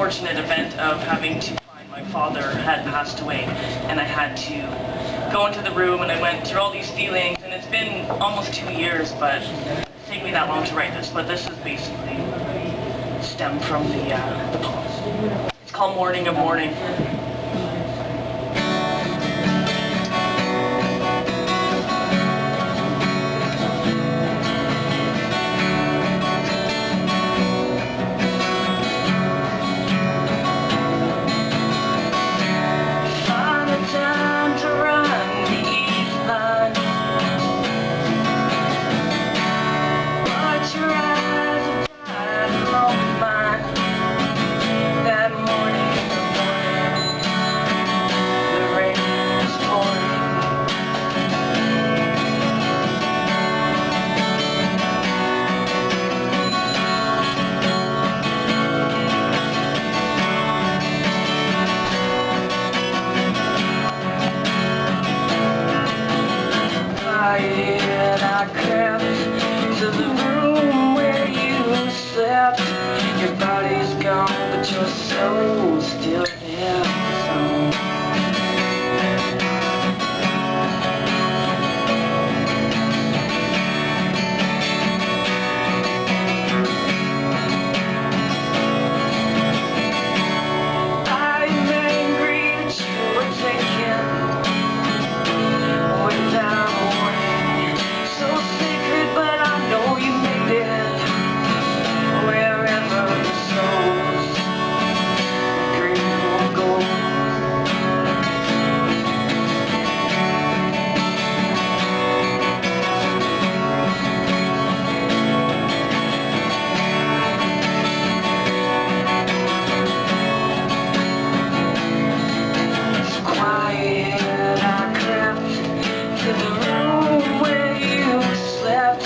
unfortunate event of having to find my father had passed away, and I had to go into the room, and I went through all these feelings, and it's been almost 2 years, but it's taken me that long to write this, but this is basically stemmed from the poem. It's called Morning of Morning. I crept to the room where you slept. Your body's gone, but your soul's still there. I'm angry that you were taken without warning. So sacred, but I know you made it. Wherever the soul's dream will go. It's quiet, I crept to the room where you slept.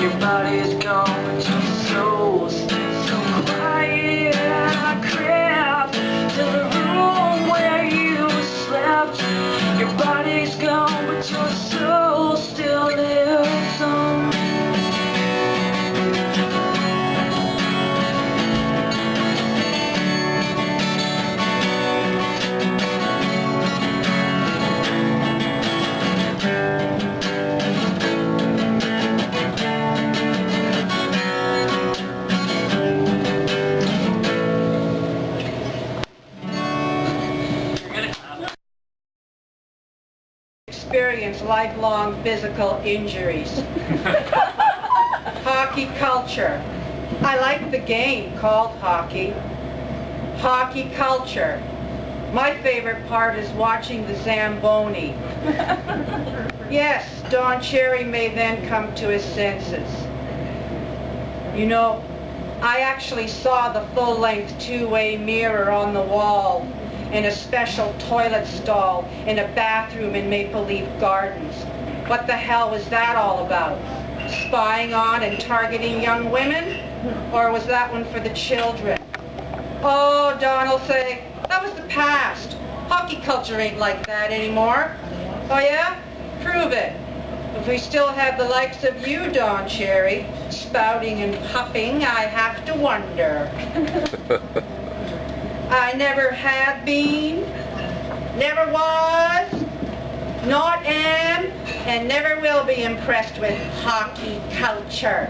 Your body's gone, but your soul's still so quiet. I crept to the room where you slept. Your body's gone, but your soul still lives on. Experience lifelong physical injuries. Hockey culture. I like the game called hockey. Hockey culture. My favorite part is watching the Zamboni. Yes, Don Cherry may then come to his senses. You know, I actually saw the full-length two-way mirror on the wall in a special toilet stall in a bathroom in Maple Leaf Gardens. What the hell was that all about? Spying on and targeting young women? Or was that one for the children? Oh, Don will say, that was the past. Hockey culture ain't like that anymore. Oh yeah? Prove it. If we still have the likes of you, Don Cherry, spouting and puffing, I have to wonder. I never have been, never was, not am, and never will be impressed with hockey culture.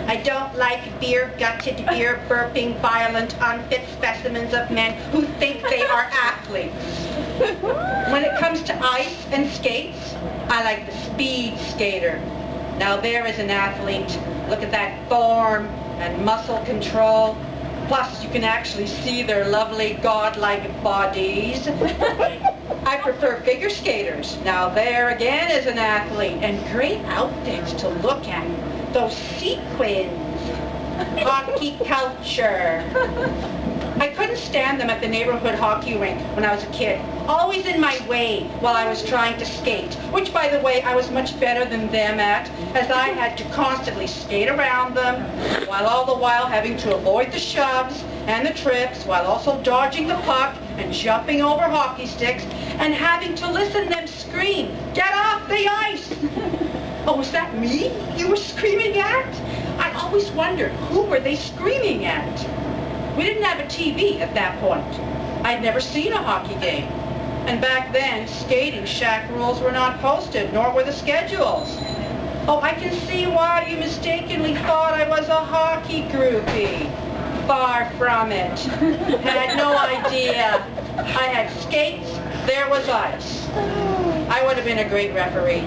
I don't like beer-gutted, beer-burping, violent, unfit specimens of men who think they are athletes. When it comes to ice and skates, I like the speed skater. Now there is an athlete. Look at that form and muscle control. Plus, you can actually see their lovely godlike bodies. I prefer figure skaters. Now there again is an athlete, and great outfits to look at. Those sequins. Hockey culture. I couldn't stand them at the neighborhood hockey rink when I was a kid. Always in my way while I was trying to skate, which, by the way, I was much better than them at, as I had to constantly skate around them, while all the while having to avoid the shoves and the trips, while also dodging the puck and jumping over hockey sticks, and having to listen them scream, "Get off the ice!" Oh, was that me you were screaming at? I always wondered, who were they screaming at? We didn't have a TV at that point. I'd never seen a hockey game. And back then, skating shack rules were not posted, nor were the schedules. Oh, I can see why you mistakenly thought I was a hockey groupie. Far from it. Had no idea. I had skates, there was ice. I would have been a great referee.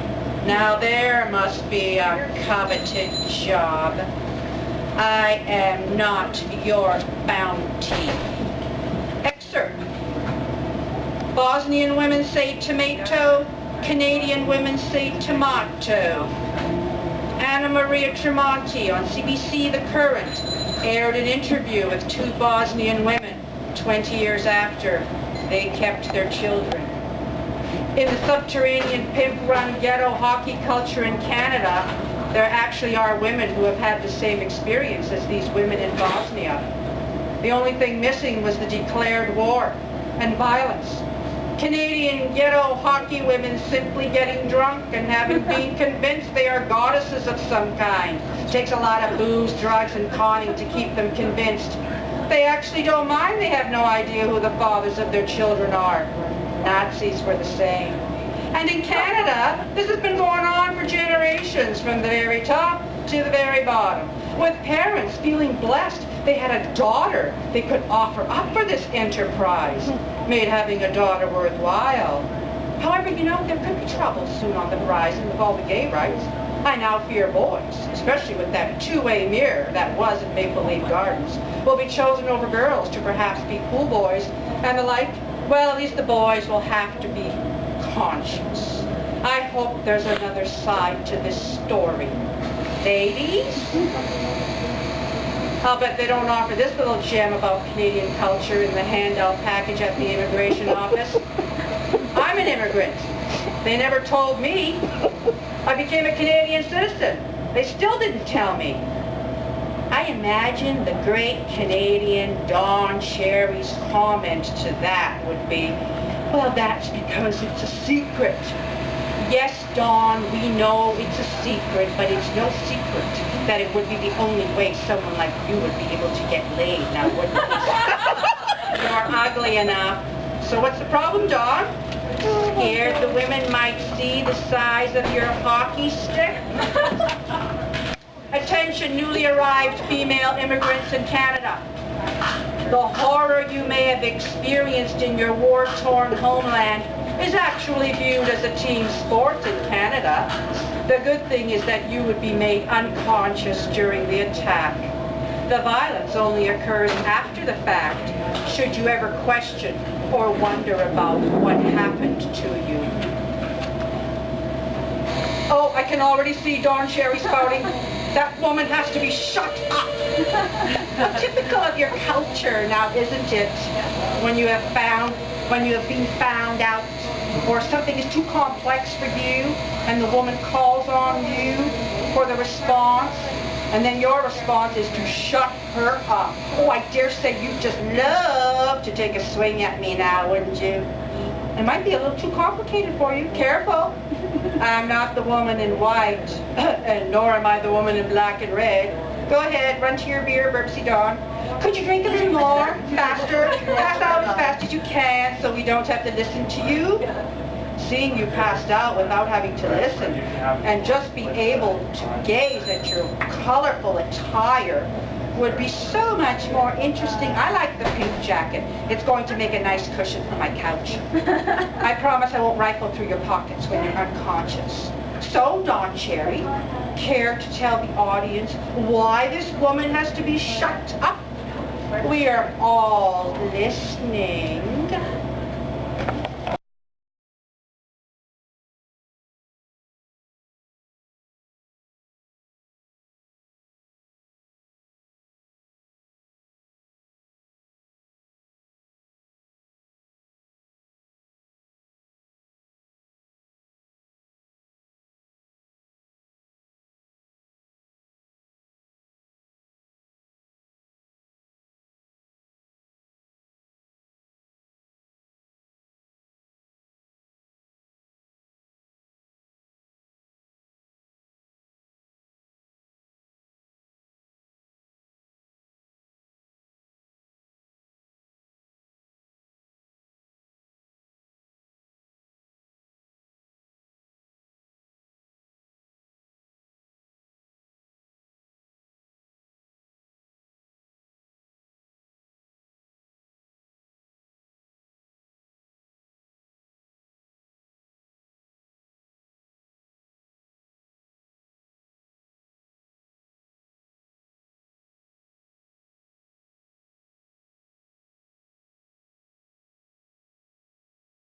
Now there must be a coveted job. I am not your bounty. Excerpt. Bosnian women say tomato, Canadian women say tomato. Anna Maria Tremonti on CBC The Current aired an interview with two Bosnian women 20 years after they kept their children. In the subterranean pimp-run ghetto hockey culture in Canada, there actually are women who have had the same experience as these women in Bosnia. The only thing missing was the declared war and violence. Canadian ghetto hockey women simply getting drunk and having been convinced they are goddesses of some kind. It takes a lot of booze, drugs, and conning to keep them convinced. They actually don't mind they have no idea who the fathers of their children are. Nazis were the same. And in Canada, this has been going on for generations, from the very top to the very bottom, with parents feeling blessed they had a daughter they could offer up for this enterprise, made having a daughter worthwhile. However, you know, there could be trouble soon on the horizon with all the gay rights. I now fear boys, especially with that two-way mirror that was in Maple Leaf Gardens, will be chosen over girls to perhaps be pool boys and the like. Well, at least the boys will have to be conscious. I hope there's another side to this story. Ladies? I'll bet they don't offer this little gem about Canadian culture in the handout package at the immigration office. I'm an immigrant. They never told me. I became a Canadian citizen. They still didn't tell me. I imagine the great Canadian Don Cherry's comment to that would be, well, that's because it's a secret. Yes, Dawn, we know it's a secret, but it's no secret that it would be the only way someone like you would be able to get laid, now wouldn't it? You're ugly enough. So what's the problem, Dawn? Scared the women might see the size of your hockey stick? Attention, newly arrived female immigrants in Canada. The horror you may have experienced in your war-torn homeland is actually viewed as a team sport in Canada. The good thing is that you would be made unconscious during the attack. The violence only occurs after the fact, should you ever question or wonder about what happened to you. Oh, I can already see Don Cherry spouting. That woman has to be shut up. How typical of your culture now, isn't it? When you have been found out, or something is too complex for you, and the woman calls on you for the response, and then your response is to shut her up. Oh, I dare say you'd just love to take a swing at me now, wouldn't you? It might be a little too complicated for you. Careful. I'm not the woman in white, and nor am I the woman in black and red. Go ahead, run to your beer, Burpsy Dawn. Could you drink a little more? Faster? Pass out as fast as you can so we don't have to listen to you. Seeing you passed out without having to listen and just be able to gaze at your colorful attire would be so much more interesting. I like the pink jacket. It's going to make a nice cushion for my couch. I promise I won't rifle through your pockets when you're unconscious. So, Don Cherry, care to tell the audience why this woman has to be shut up? We are all listening.